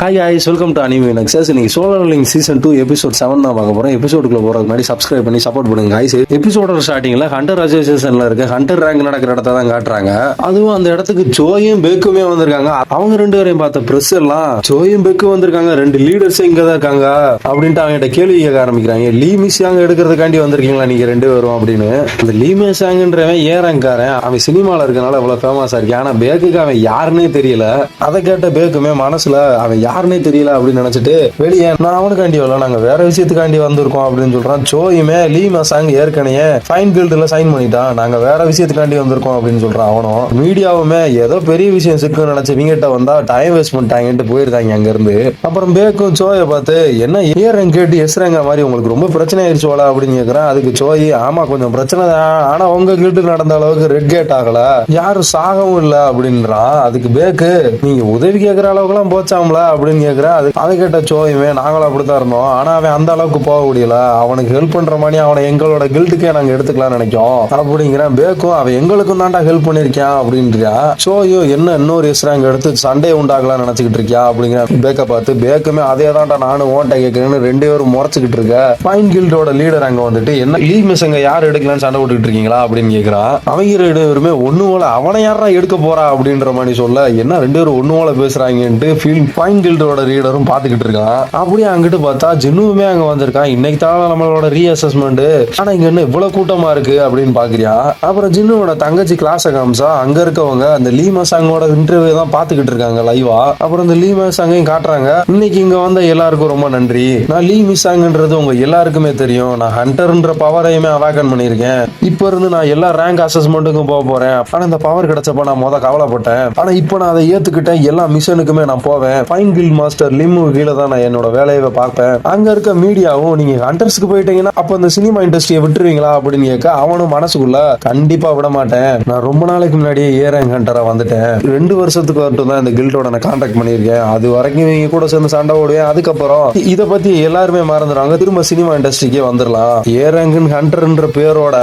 Hi ice welcome to anime nexus. இன்னைக்கு solar link season 2 episode 7 தான் பார்க்க போறோம். எபிசோடுக்குள்ள போறதுக்கு முன்னாடி சப்ஸ்கிரைப் பண்ணி சப்போர்ட் பண்ணுங்க ஐஸ். எபிசோட ஸ்டார்டிங்ல ஹண்டர் அசோசியேஷன்ல இருக்க ஹண்டர் ரேங்க் நடக்கிற இடத்த தான் காட்டுறாங்க. அதுவும் அந்த இடத்துக்கு ஜோயும் பெக்குமே வந்திருக்காங்க. அவங்க ரெண்டு பேரையும் பார்த்த பிரஸ் எல்லாம் ஜோயும் பெக்கு வந்திருக்காங்க, ரெண்டு லீடர்ஸ் இங்க தான் இருக்காங்க அப்படின்ட்டு அவங்க கேள்வி கேட்க ஆரம்பிக்கிறாங்க. லீ மிஸ்யாங் எடுக்கிறதுக்காண்டி வந்திருக்கீங்களா நீங்க ரெண்டு பேரும் அப்படின்னு. அந்த லீ மிஸ்யாங்ன்றவன் ஏறங்காரன், அவன் சினிமால இருக்கனால அவ்வளவு ஃபேமஸா இருக்கு. ஆனா பேக்குக்கு அவன் யாருன்னே தெரியல. அதை கேட்ட பேக்குமே மனசுல அவன் யாருன்னே தெரியல அப்படின்னு நினைச்சிட்டு வெளியே நான் அவனுக்காண்டி வரல, நாங்க வேற விஷயத்துக்காண்டி வந்திருக்கோம் அப்படின்னு சொல்றான். ஜோயுமே லீ மிஸ்யாங் ஏற்கனவே ஃபைன் கில்ட்ல சைன் பண்ணிட்டான், நாங்க வேற விஷயத்துக்காண்டி வந்திருக்கோம் அப்படின்னு சொல்றான். அவனும் மீடியாவுமே ஏதோ பெரிய விஷயம் சிக்குன்னு நினைச்சு இவங்கிட்ட வந்தா டைம் வேஸ்ட் பண்ணிட்டாங்கன்ட்டு போயிருந்தாங்க அங்க இருந்து. அப்புறம் பேக்கும் ஜோயை பார்த்து என்ன ஏறங்க கேட்டு எஸ்றங்க மாதிரி உங்களுக்கு ரொம்ப பிரச்சனை ஆயிடுச்சு போல அப்படின்னு கேக்குறான். அதுக்கு ஜோயி ஆமா கொஞ்சம் பிரச்சனை தான், ஆனா உங்க கில்ட்டு நடந்த அளவுக்கு ரெட் கேட் ஆகல, யாரும் சாகவும் இல்ல அப்படின்றான். அதுக்கு பேக்கு நீங்க உதவி கேட்கற அளவுக்கு எல்லாம் போச்சாம்ல அப்படின்னு கேக்குறேன். அதை கேட்ட ஜோயுமே நாங்களும் அப்படித்தான் இருந்தோம், ஆனா அவன் அந்த அளவுக்கு போக முடியல, அவனுக்கு ஹெல்ப் பண்ற மாதிரி அவனை எங்களோட கில்ட்டுக்கே நாங்க எடுத்துக்கலாம் நினைக்கும் அப்படிங்கிறேன். பேக்கும் அவன் எங்களுக்கும் தான்டா ஹெல்ப் பண்ணிருக்கான் அப்படின்றியா. சோயோ என்ன இன்னொரு எஸ்ராங்க எடுத்து சண்டே உண்டாகலாம் நினைச்சுக்கிட்டு இருக்கியா அப்படிங்கிற பேக்க பார்த்து பேக்குமே அதே தான்டா நானும் ஓட்ட கேட்கிறேன்னு ரெண்டு பேரும் முறைச்சுக்கிட்டு இருக்க. ஃபைன் கில்டோட லீடர் அங்க வந்துட்டு என்ன லீ மிஸ்ங்க யார் எடுக்கலான்னு சண்டை போட்டுக்கிட்டு இருக்கீங்களா அப்படின்னு கேக்குறான். அவங்க ரெண்டு பேருமே ஒண்ணு போல அவனை யாரா எடுக்க போறா அப்படின்ற மாதிரி சொல்ல என்ன ரெண்டு பேரும் ஒண்ணு போல பேசுறாங்கன்ட்டு ஃபைன் கில்டோட லீடரும் பாத்துக்கிட்டு இருக்கான். அப்படியே அங்கிட்டு பார்த்தா ஜின்னுவுமே அங்க வந்திருக்கான். இன்னைக்கு தான் நம்மளோட ரீஅசஸ்மெண்ட், ஆனா இங்க என்ன இவ்வளவு கூட்டமா இருக்கு அப்படின்னு பாக்குறியா. அப்புறம் ஜின்னுவோட தங்கச்சி கிளாஸ் காமிச்சா அங்க இருக்கவங்க அந்த லீ மிஸ்யாங்கோட இன்டர்வியூ தான் பாத்துக்கிட்டு இருக்காங்க லைவா. அப்புறம் இந்த லீ மிஸ்யாங்கையும் காட்டுறாங்க. இன்னைக்கு இங்க வந்த எல்லாருக்கும் ரொம்ப நன்றி, நான் லீ மிஸ்யாங்ன்றது உங்க எல்லாருக்குமே தெரியும், நான் ஹண்டர்ன்ற பவரையுமே அவாக்கன் பண்ணிருக்கேன், இப்ப இருந்து நான் எல்லா ரேங்க் அசஸ்மெண்ட்டுக்கும் போக போறேன், ஆனா இந்த பவர் கிடைச்சப்ப நான் கவலைப்பட்டேன், ஆனா இப்ப நான் அதை ஏத்துக்கிட்டேன், எல்லா மிஷனுக்குமே நான் போவேன், ஃபைன் கில் மாஸ்டர் லிம்மு கீழே தான் நான் என்னோட வேலையை பார்ப்பேன், அங்க இருக்க மீடியாவும் நீங்க ஹண்டர்ஸ்க்கு போயிட்டீங்கன்னா அப்ப இந்த சினிமா இண்டஸ்ட்ரியை விட்டுருவீங்களா அப்படின்னு கேட்க அவனும் மனசுக்குள்ள கண்டிப்பா விட மாட்டேன், நான் ரொம்ப நாளைக்கு முன்னாடியே ஏறேன் ஹண்டரா வந்துட்டேன், 2 வருஷத்துக்கு வரட்டும் தான் இந்த கில்டோட நான் கான்டாக்ட் பண்ணிருக்கேன், அது வரைக்கும் இவங்க கூட சேர்ந்து சண்டை ஓடுவேன், அதுக்கப்புறம் இதை பத்தி எல்லாருமே மறந்துடுவாங்க, திரும்ப சினிமா இண்டஸ்ட்ரிக்கே வந்துடலாம், ஏறங்கன் ஹண்டர்ன்ற பேரோட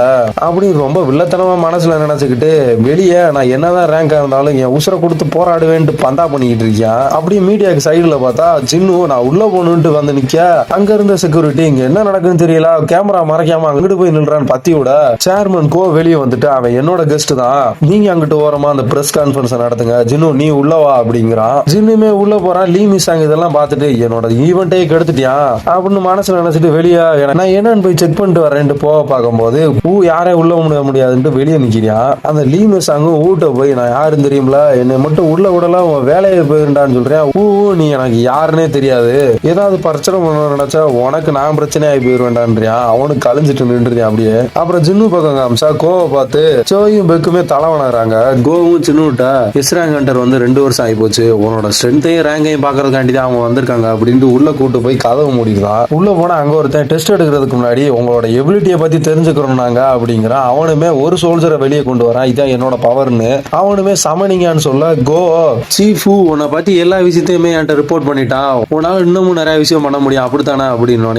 அப்படின்னு ரொம்ப வில்லத்தனமா மனசுல நினைச்சுக்கிட்டு வெளியே நான் என்னதான் ரேங்கா இருந்தாலும் என் உசுரை கொடுத்து போராடுவேன்ட்டு பந்தா பண்ணிக்கிட்டு இருக்கேன். அப்படியே மீடியாக்கு சைடுல பார்த்தா ஜின்னு நான் உள்ள போகணும்ட்டு வந்து நிக்க அங்க இருந்த செக்யூரிட்டி இங்க என்ன நடக்குன்னு தெரியல கேமரா மறைக்காம அங்கிட்டு போய் நின்றான்னு பத்தி விட சேர்மன் கோ வெளியே வந்துட்டு அவன் என்னோட கெஸ்ட் தான், நீங்க அங்கிட்டு ஓரமா அந்த பிரஸ் கான்பரன்ஸ் நடத்துங்க, ஜின்னு நீ உள்ளவா அப்படிங்கிறான். ஜின்னுமே உள்ள போறான். லீ மிஸ்யாங் இதெல்லாம் பார்த்துட்டு என்னோட ஈவெண்டே கெடுத்துட்டியா அப்படின்னு மனசுல நினைச்சிட்டு வெளியே நான் என்னன்னு போய் செக் பண்ணிட்டு வரேன்ட்டு போக பார்க்கும்போது யாரே உள்ள முடியாதுன்ட்டு வெளியே நிக்கிறியா. அந்த லீ மிஸ்யாங் ஊட்ட போய் நான் யாருன்னு தெரியும்ல, என்னை மட்டும் உள்ள விடலாம் உன் வேலையை போயிருந்தான்னு சொல்றேன். நீ எனக்கு யாருன்னே தெரியாது, ஏதாவது பிரச்சனை பண்ண நினைச்சா உனக்கு நான் பிரச்சனை ஆகி போயிருவேன்டான்றியா. அவனுக்கு கழிஞ்சிட்டு நின்றுறியா அப்படியே. அப்புறம் ஜின்னு பக்கம் காமிச்சா கோவை பார்த்து ஜோயும் பெக்குமே தலைவனாகிறாங்க. கோவும் சின்னுட்ட எஸ்ராங் ஹண்டர் வந்து 2 வருஷம் ஆகி போச்சு, உன்னோட ஸ்ட்ரென்த்தையும் ரேங்கையும் பாக்குறதுக்காண்டி தான் அவங்க வந்திருக்காங்க அப்படின்ட்டு உள்ள கூட்டு போய் கதவு மூடிடுறான். உள்ள போனா அங்க ஒருத்தன் டெஸ்ட் எடுக்கிறதுக்கு முன்னாடி உங்களோட எபிலிட்டியை பத்தி தெரிஞ்சுக்கிறோம் நாங்க அப்படிங்கிறான். அவனுமே ஒரு சோல்ஜரை வெளியே கொண்டு வரான், இதான் என்னோட பவர்னு. அவனுமே சமனிங்கான்னு சொல்ல கோ சீஃபு உன்னை பத்தி எல்லா விஷயத்தையுமே என்கிட்ட ரிப்போர்ட் பண்ணிட்டான், உன்னால இன்னமும் நிறைய விஷயம் பண்ண முடியும் அப்படித்தானே அப்படின்னு.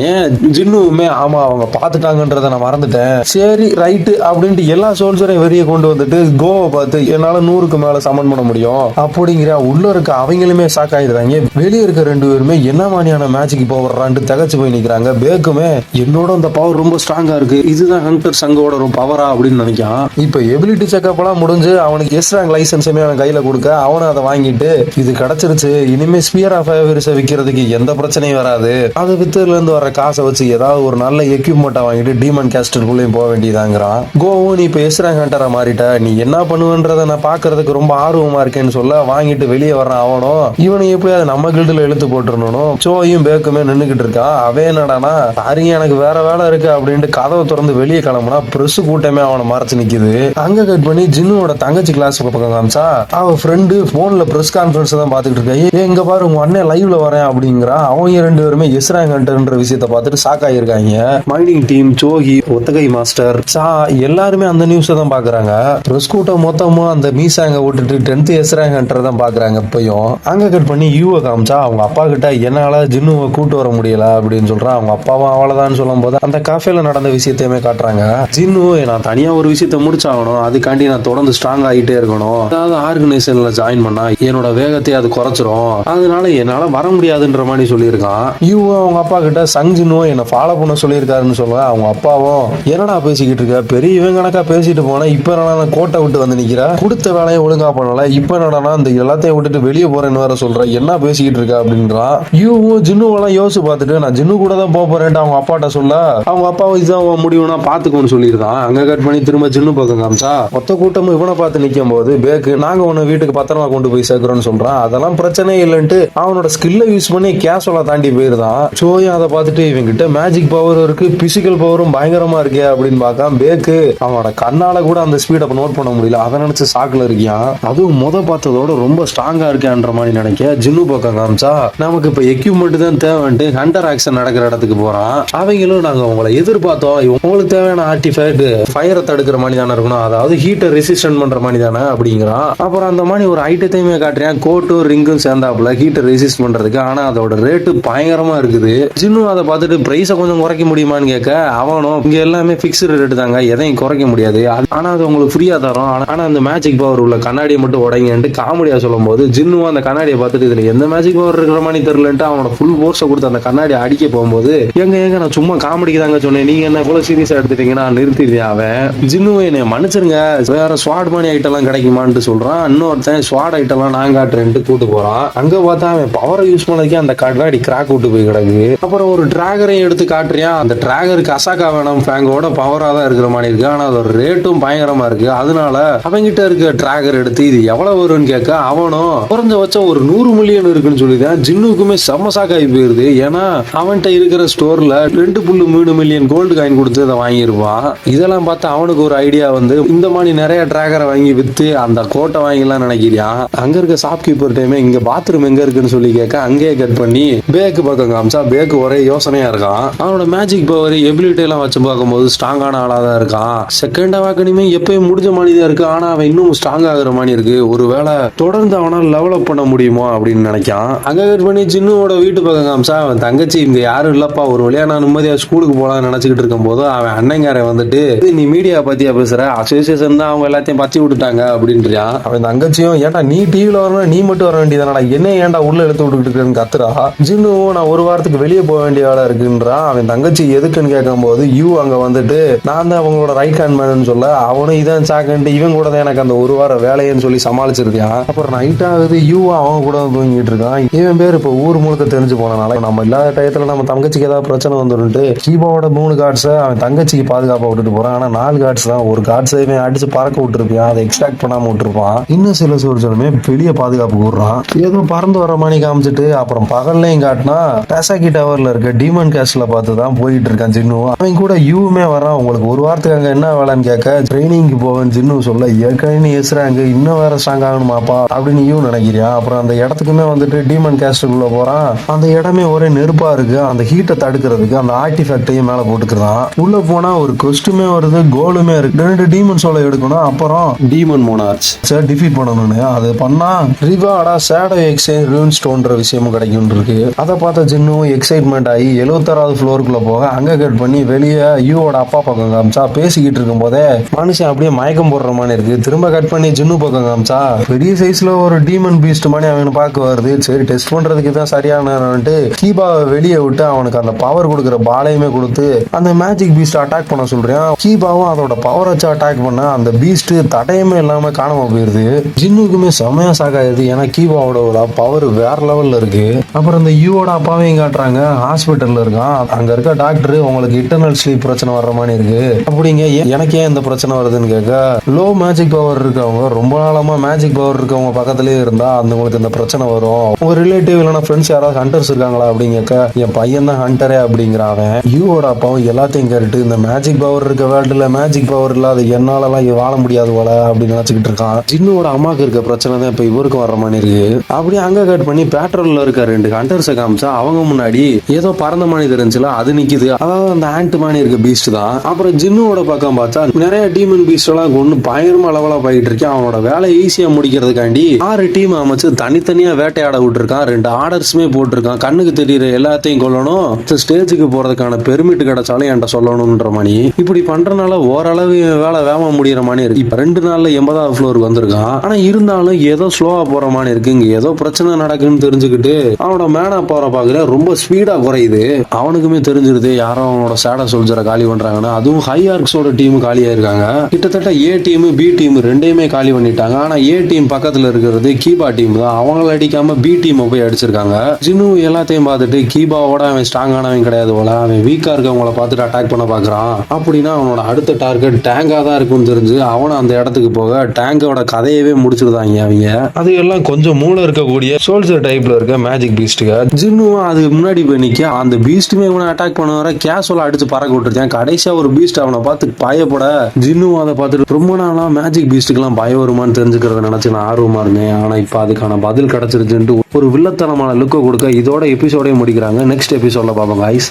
ஜின்னுவுமே ஆமா அவங்க பாத்துட்டாங்கன்றத நான் மறந்துட்டேன், சரி ரைட்டு அப்படின்ட்டு எல்லா சோல்ஜரையும் வெளியே கொண்டு வந்துட்டு கோவை பார்த்து என்னால 100க்கு மேல சமன் பண்ண முடியும் அப்படிங்கிற. உள்ள இருக்க அவங்களுமே ஷாக் ஆயிடுறாங்க. வெளியே இருக்க 2 பேருமே என்ன மாதிரியான மேட்சுக்கு போடுறான்ட்டு தகச்சு போய் நிக்கிறாங்க. பேக்குமே என்னோட அந்த பவர் ரொம்ப ஸ்ட்ராங்கா இருக்கு, இதுதான் ஹண்டர் சங்கோட ஒரு பவரா அப்படின்னு நினைக்கான். இப்ப எபிலிட்டி செக்அப் எல்லாம் முடிஞ்சு அவனுக்கு எஸ் ரேங்க் லைசன்ஸுமே அவன் கையில கொடுக்க அவனை அதை வாங்கிட்டு இது கிடைச்சிருச்சு, இனிமே ஸ்பியர் ஆஃப் ஃபயர்ஸை விற்கிறதுக்கு எந்த பிரச்சனையும் வராது, அது வித்துல இருந்து வர காசை வச்சு ஏதாவது ஒரு நல்ல எக்யூப்மெண்ட்டை வாங்கிட்டு டீமன் கேஸ்டருக்குள்ளேயும் போக வேண்டியதாங்கிறான். கோவும் நீ இப்ப எஸ் ரேங்க் ஹண்டரா மாறிட்ட, நீ என்ன பண்ணுவன்றதை நான் பாக்குறதுக்கு ரொம்ப ஆர்வமா இருக்கேன்னு சொல்ல வாங்கிட்டு வெளியே வர்றான். அவனும் இவனை எப்படியாவது நம்ம கில்டுல இழுத்து போட்டுருணும். சோயும் பேக்குமே நின்னுக்கிட்டு இருக்கான். அவன் என்னடானா சாரிங்க எனக்கு வேற வேலை இருக்கு அப்படின்ட்டு கதவை திறந்து வெளியே கிளம்புனா பிரஸ் கூட்டமே அவனை மறைச்சு நிக்குது. அங்க கட் பண்ணி ஜின்னுவோட தங்கச்சி கிளாஸ் பக்கம் காமிச்சா அவன் ஃப்ரெண்டு போன்ல பிரஸ் கான்பரன்ஸ் தான் பாத்துக்கிட்டு இருக்கா. எங்க பாரு உங்க அண்ணன் லைவ்ல வரேன் அப்படிங்கிறான். அவங்க 2 பேருமே எஸ்ராங் ஹண்டர்ன்ற விஷயத்தை பார்த்துட்டு ஷாக் ஆயிருக்காங்க. மைனிங் டீம் சோஹி ஒத்தகை மாஸ்டர் சா எல்லாருமே அந்த நியூஸ் தான் பாக்குறாங்க. பிரஸ் கூட்டம் மொத்தமும் அந்த மீசாங்க விட்டுட்டு 10th எஸ்ராங் ஹண்டர் தான் பாக்குறாங்க. இப்பயும் அங்க கட் பண்ணி யூவை காமிச்சா அவங்க அப்பா கிட்ட என்னால ஜின்னுவை கூட்டு வர முடியல அப்படின்னு சொல்றான். அவங்க அப்பாவும் அவ்வளவுதான் சொல்லும் போது அந்த காஃபேல நடந்த விஷயத்தையுமே காட்டுறாங்க. ஜின்னு நான் தனியா ஒரு விஷயத்த முடிச்சாகணும், அதுக்காண்டி நான் தொடர்ந்து ஸ்ட்ராங் ஆகிட்டே இருக்கணும், அதாவது ஆர்கனைசேஷன்ல ஜாயின் பண்ணா என்னோட வேகத்தை அது குறைச்சிரும், அதனால அதனால என்னால வர முடியாதுன்ற மாதிரி சொல்லியிருக்கான். யூவும் அவங்க அப்பா கிட்ட சங் ஜின்னுவும் என்ன ஃபாலோ பண்ண சொல்லியிருக்காருன்னு சொல்ல அவங்க அப்பாவும் என்னடா பேசிக்கிட்டு இருக்க, பெரிய இவன் கணக்கா பேசிட்டு போனா இப்ப நான் கோட்டை விட்டு வந்து நிக்கிற, கொடுத்த வேலையை ஒழுங்கா பண்ணல, இப்ப என்னடா இந்த எல்லாத்தையும் விட்டுட்டு வெளியே போறேன்னு வேற சொல்ற, என்ன பேசிக்கிட்டு இருக்க அப்படின்றான். யூவும் ஜின்னுவெல்லாம் யோசிச்சு பார்த்துட்டு நான் ஜின்னு கூட தான் போறேன்ட்டு அவங்க அப்பாட்ட சொல்ல அவங்க அப்பாவை இதுதான் முடிவுனா பாத்துக்கோன்னு சொல்லியிருக்கான். அங்க கட் பண்ணி திரும்ப ஜின்னு பக்கம் காமிச்சா மொத்த கூட்டமும் இவனை பார்த்து நிக்கும் போது பேக்கு நாங்க உன்னை வீட்டுக்கு பத்திரமா கொண்டு போய் சேர்க்கிறோம்னு சொல்றான். அதெல்லாம் பிரச்சனை இல்லைன்ட்டு அவனோட ஸ்கில்லை யூஸ் பண்ணி கேஷுவலா தாண்டி போயிருந்தான். சோயும் அதை பார்த்துட்டு இவங்கிட்ட மேஜிக் பவர் இருக்கு, பிசிக்கல் பவரும் பயங்கரமா இருக்கே அப்படின்னு பார்க்காம பேக்கு அவனோட கண்ணால கூட அந்த ஸ்பீட் அப்ப நோட் பண்ண முடியல, அதை நினைச்சு சாக்குல இருக்கியான். அதுவும் பார்த்ததோட ரொம்ப ஸ்ட்ராங்கா இருக்கேன்ற மாதிரி நினைக்க ஜின்னு பக்கம் காமிச்சா நமக்கு இப்ப எக்யூப்மெண்ட் தான் தேவைன்ட்டு ஹண்டர் ஆக்ஷன் நடக்கிற இடத்துக்கு போறான். அவங்களும் நாங்க உங்களை எதிர்பார்த்தோம், உங்களுக்கு தேவையான ஆர்டிஃபேக்ட் ஃபயரை தடுக்கிற மாதிரி தானே இருக்கணும், அதாவது ஹீட்டை ரெசிஸ்டன்ட் பண்ற மாதிரி தானே அப்படிங்கிறான். அப்புறம் அந்த மாதிரி ஒரு ஐட்டத்தையுமே காட்டுறேன், கோட்டும் ரிங்கும் சேர்ந்தாப்புல ஹீட்டை ரெசிஸ்ட் பண்றதுக்கு. ஆனா அதோட ரேட்டு பயங்கரமா இருக்குது. ஜின்னு அதை பார்த்துட்டு பிரைஸை கொஞ்சம் குறைக்க முடியுமான்னு கேட்க அவனும் இங்க எல்லாமே பிக்ஸ்டு ரேட்டு தாங்க, எதையும் குறைக்க முடியாது, ஆனா அது உங்களுக்கு ஃப்ரீயா தரும், ஆனா அந்த மேஜிக் பவர் உள்ள கண்ணாடியை மட்டும் உடைங்கன்ட்டு காமெடியா சொல்லும் போது ஜின்னுவும் அந்த கண்ணாடியை பார்த்துட்டு இதுல எந்த மேஜிக் பவர் இருக்கிற மாதிரி தெரியலன்ட்டு அவனோட ஃபுல் ஃபோர்ஸை கொடுத்து அந்த கண்ணாடி அடிக்க போகும்போது எங்க நான் சும்மா காமெடிக்கு தாங்க சொன்னேன், நீங்க என்ன இவ்வளவு சீரியஸா எடுத்துட்டீங்கன்னா நிறுத்திடுறேன். அவன் ஜின்னுவை என்னை மன்னிச்சிருங்க, வேற ஸ்வாட் மணி ஐட்டம் எல்லாம் கிடைக்குமான்னு சொல்றான். இன்னொருத்தன் ஸ்வாட் ஐட்டம் எல்லாம் நான் காட்டுறேன்ட்டு கூட்டு போறான். அங்க பார்த்தா அவன் பவரை யூஸ் பண்ணதுக்கே அந்த கண்ணாடி கிராக் விட்டு போய் கிடக்கு. அப்புறம் ஒரு டிராகரையும் எடுத்து காட்டுறியான். அந்த டிராகருக்கு அசாக்கா வேணும் ஃபேங்கோட பவரா தான் இருக்கிற மாதிரி இருக்கு, ஆனா அதோட ரேட்டும் பயங்கரமா இருக்கு. அதனால அவங்கிட்ட இருக்க டிராகர் எடுத்து இது எவ்வளவு வரும்னு கேட்க அவனும் குறைஞ்சபட்சம் ஒரு 100 மில்லியன் இருக்குன்னு சொல்லிதான். ஜின்னுக்குமே செம்மசாக்காகி போயிருது. ஏன்னா அவன்கிட்ட இருக்கிற ஸ்டோர்ல 2.3 மில்லியன் கோல்டு காயின் கொடுத்து அதை வாங்கியிருப்பான். இதெல்லாம் பார்த்து அவனுக்கு ஒரு ஐடியா வந்து இந்த மாதிரி நிறைய டிராகரை வாங்கி வித்து அந்த கோட்டை வாங்கிலாம் நினைக்கிறான். அங்க இருக்க ஷாப் கீப்பர் டைமே இங்க பாத்ரூம் எங்க இருக்குன்னு சொல்லி கேட்க அங்கேயே கட் பண்ணி பேக்கு பக்கம் காமிச்சா பேக்கு ஒரே யோசனையா இருக்கான். அவனோட மேஜிக் பவர் எபிலிட்டி எல்லாம் வச்சு பார்க்கும்போது ஸ்ட்ராங்கான ஆளா தான் இருக்கான். செகண்ட் வாக்கனிமே எப்பயும் முடிஞ்ச மாதிரி தான் இருக்கு, ஆனா அவன் இன்னும் ஸ்ட்ராங் ஆகுற மாதிரி இருக்கு. ஒருவேளை தொடர்ந்து அவனால் லெவலப் பண்ண முடியுமோ அப்படின்னு நினைக்கான். அங்க கட் பண்ணி ஜின்னுவோட வீட்டு பக்கம் காமிச்சா அவன் தங்கச்சி இங்க யாரும் இல்லப்பா, ஒரு வழியா நான் நிம்மதியா ஸ்கூலுக்கு போலாம்னு நினைச்சுக்கிட்டு இருக்கும் போது அவன் அண்ணங்காரன் வந்துட்டு நீ மீடியா பத்தியா பேசுற, அசோசியேஷன் தான் அவங்க எல்லாத்தையும் பத்தி விட்டுட்டாங்க அப்படின்றான். அவன் தங்கச்சியும் ஏன்டா நீ டிவில வரணும், நீ மட்டும் வர வேண்டியதானடா, என்ன ஏன்டா உள்ள எடுத்து விட்டுக்கிட்டு கத்துறா. ஜின்னுவும் நான் ஒரு வாரத்துக்கு வெளியே போக வேண்டிய வேலை இருக்குன்றான். அவன் தங்கச்சி எதுக்குன்னு கேட்கும் போது யூ அங்க வந்துட்டு நான் தான் அவங்களோட ரைட் ஹேண்ட் மேன் சொல்ல அவனும் இதான் சாக்கன்ட்டு இவன் கூட தான் எனக்கு அந்த ஒரு வார வேலைன்னு சொல்லி சமாளிச்சிருக்கான். அப்புறம் நைட் ஆகுது, யூ அவங்க கூட தூங்கிட்டு இருக்கான். இவன் பேர் இப்ப ஊர் முழுக்க தெரிஞ்சு போனனால நம்ம இல்லாத டயத்துல நம்ம தங்கச்சிக்கு ஏதாவது பிரச்சனை வந்துருன்ட்டு கீபாவோட 3 கார்ட்ஸை அவன் தங்கச்சிக்கு பாதுகாப்பா விட்டுட்டு போறான். ஆனா 4 கார்ட்ஸ் தான், ஒரு கார்ட்ஸை அடிச்சு பறக்க விட்டுருப்பான், அதை எக்ஸ்ட்ராக்ட் பண்ணாம விட்டுருப்பான். இன்னும் சில சோல்ஜருமே பெரிய பாதுகாப்பு விடுறான். ஏதோ பறந்து வர மாதிரி காமிச்சிட்டு அப்புறம் பகல்லையும் காட்டினா டசாக்கி டவர்ல இருக்க டீமன் கேஸ்ட்ல பார்த்து தான் போயிட்டு இருக்கான் ஜின்னு. அவன் கூட யூவுமே வரான். உங்களுக்கு ஒரு வாரத்துக்கு அங்க என்ன வேலைன்னு கேட்க ட்ரைனிங்க்கு போவேன் ஜின்னு சொல்ல ஏற்கனவே எசுறாங்க இன்னும் வேற ஸ்ட்ராங் ஆகணுமாப்பா அப்படின்னு யூ நினைக்கிறியான். அப்புறம் அந்த இடத்துக்குமே வந்துட்டு டீமன் கேஸ்டுக்குள்ள போறான். அந்த இடமே ஒரே நெருப்பா இருக்கு. அந்த ஹீட்டை தடுக்கிறதுக்கு அந்த ஆர்டிஃபேக்டையும் மேல போட்டுக்கிறான். உள்ள போனா ஒரு கொஸ்டுமே வருது, கோலுமே இருக்கு. 2 டீமன் சோலை எடுக்கணும், அப்புறம் டீமன் மோனார்ச் டிஃபீட் பண்ணணும்னு. அது பண்ணா ரிவார்டா ஷேடோ எக்ஸ்சேஞ்ச் ரூன் ஸ்டோன்ற விஷயமும் கிடைக்கும் இருக்கு. அதை பார்த்த ஜின்னும் எக்ஸைட்மெண்ட் ஆகி 76வது ஃப்ளோருக்குள்ள போக அங்க கட் பண்ணி வெளியே யூவோட அப்பா பக்கம் காமிச்சா பேசிக்கிட்டு இருக்கும் போதே மனுஷன் அப்படியே மயக்கம் போடுற மாதிரி இருக்கு. திரும்ப கட் பண்ணி ஜின்னு பக்கம் காமிச்சா பெரிய சைஸ்ல ஒரு டீமன் பீஸ்ட் மாதிரி அவன் பார்க்க வருது. சரி டெஸ்ட் பண்றதுக்கு தான் சரியானட்டு கீபாவை வெளியே விட்டு அவனுக்கு அந்த பவர் கொடுக்குற பாலையுமே கொடுத்து அந்த மேஜிக் பீஸ்ட் அட்டாக் பண்ண சொல்றான். கீபாவும் அதோட பவர் வச்சு அட்டாக் பண்ண அந்த பீஸ்ட் தடையுமே இல்லாம காணாம போயிருது. ஜின்னுக்குமே செமையா சாகாது, ஏன்னா கீபாவோட பவர் வேற லெவல்ல இருக்கு. அப்புறம் இந்த யூவோட அப்பாவையும் காட்டுறாங்க, ஹாஸ்பிட்டல்ல இருக்கான். அங்க இருக்க டாக்டர் உங்களுக்கு இன்டர்னல் ஸ்லீப் பிரச்சனை வர்ற மாதிரி இருக்கு அப்படிங்க, எனக்கு ஏன் இந்த பிரச்சனை வருதுன்னு கேட்க லோ மேஜிக் பவர் இருக்கவங்க ரொம்ப நாளமா மேஜிக் பவர் இருக்கவங்க பக்கத்திலேயே இருந்தா அந்த உங்களுக்கு இந்த பிரச்சனை வரும். உங்க ரிலேட்டிவ் இல்லைன்னா ஃப்ரெண்ட்ஸ் யாராவது ஹண்டர்ஸ் இருக்காங்களா அப்படின்னு கேட்க என் பையன் தான் ஹண்டரே அப்படிங்கிறான். யூவோட அப்பாவும் எல்லாத்தையும் கேட்டு இந்த மேஜிக் பவர் இருக்க வேர்ல்டுல மேஜிக் பவர் இல்லாத என்னாலலாம் வாழ முடியாது போல அப்படின்னு நினைச்சுக்கிட்டு இருக்கான். ஜின்னுவோட அம்மாக்கு இருக்க பிரச்சனை தான் இப்ப இவருக்கும் வர்ற மாதிரி இருக்கு. அப்படியே அங்க கட் பண்ணி பேட்ரோல்ல இருக்க 2 ஹண்டர்ஸை காமிச்சா அவங்க முன்னாடி ஏதோ பறந்த மாதிரி தெரிஞ்சுல அது நிக்குது. அதாவது அந்த ஆண்ட் மாதிரி இருக்க பீஸ்ட் தான். அப்புறம் ஜின்னுவோட பக்கம் பார்த்தா நிறைய டீமன் பீஸ்ட் எல்லாம் கொண்டு பயங்கரமா லெவலா போயிட்டு இருக்கேன். அவனோட வேலை ஈஸியா முடிக்கிறதுக்காண்டி 6 டீம் அமைச்சு தனித்தனியா வேட்டையாட விட்டுருக்கான். 2 ஆர்டர்ஸுமே போட்டிருக்கான். கண்ணுக்கு தெரியுற எல்லாத்தையும் கொல்லணும், ஸ்டேஜுக்கு போறதுக்கான பெர்மிட் கிடைச்சாலும் என்கிட்ட சொல்லணும்ன்ற மாதிரி. இப்படி பண்றதுனால ஓரளவு வேலை வேகமா முடிகிற மாதிரி இருக்கு. இப்ப 2 நாள்ல 80வது ஃப்ளோருக்கு வந்திருக்கான். ஆனா இருந்தாலும் ஏதோ ஸ்லோவா போற மாதிரி இருக்கு. இங்க ஏதோ பிரச்சனை என்னதான் நடக்குன்னு தெரிஞ்சுக்கிட்டு அவனோட மேனா பவரை பாக்குற ரொம்ப ஸ்பீடா குறையுது. அவனுக்குமே தெரிஞ்சிருது யாரோ அவனோட சேடா சோல்ஜரை காலி பண்றாங்கன்னா. அதுவும் ஹை ஆர்க்ஸோட டீம் காலியா இருக்காங்க. கிட்டத்தட்ட ஏ டீம் பி டீம் ரெண்டையுமே காலி பண்ணிட்டாங்க. ஆனா ஏ டீம் பக்கத்துல இருக்கிறது கீபா டீம் தான். அவங்கள அடிக்காம பி டீம் போய் அடிச்சிருக்காங்க. ஜின்னு எல்லாத்தையும் பார்த்துட்டு கீபாவோட அவன் ஸ்ட்ராங்கானவன் கிடையாது போல, அவன் வீக்கா இருக்கவங்கள பார்த்துட்டு அட்டாக் பண்ண பாக்குறான். அப்படின்னா அவனோட அடுத்த டார்கெட் டேங்கா தான் இருக்கும்னு தெரிஞ்சு அவனை அந்த இடத்துக்கு போக டேங்கோட கதையவே முடிச்சிருந்தாங்க அவங்க. அது எல்லாம் கொஞ்சம் மூளை இருக்கக்கூடிய சோல்ஜர் டைப்ல இருக்க மேஜிக் பீஸ்டுங்க. ஜின்னுவும் அது முன்னாடி போய் நிக்க அந்த பீஸ்டுமே இவனை அட்டாக் பண்ண வர கேஷுவலா அடிச்சு பறக்க விட்டுருச்சான். கடைசியா ஒரு பீஸ்ட் அவனை பார்த்து பயப்பட ஜின்னுவும் அதை பார்த்துட்டு ரொம்ப நாளா மேஜிக் பீஸ்டுக்கெல்லாம் பயம் வருமானு தெரிஞ்சுக்கிறத நினைச்சு நான் ஆர்வமா இருந்தேன். ஆனா இப்ப அதுக்கான பதில் கிடைச்சிருச்சுன்ட்டு ஒரு வில்லத்தனமான லுக்கை கொடுக்க இதோட எபிசோடே முடிக்கிறாங்க. நெக்ஸ்ட் எபிசோட்ல பாப்போம் गाइस.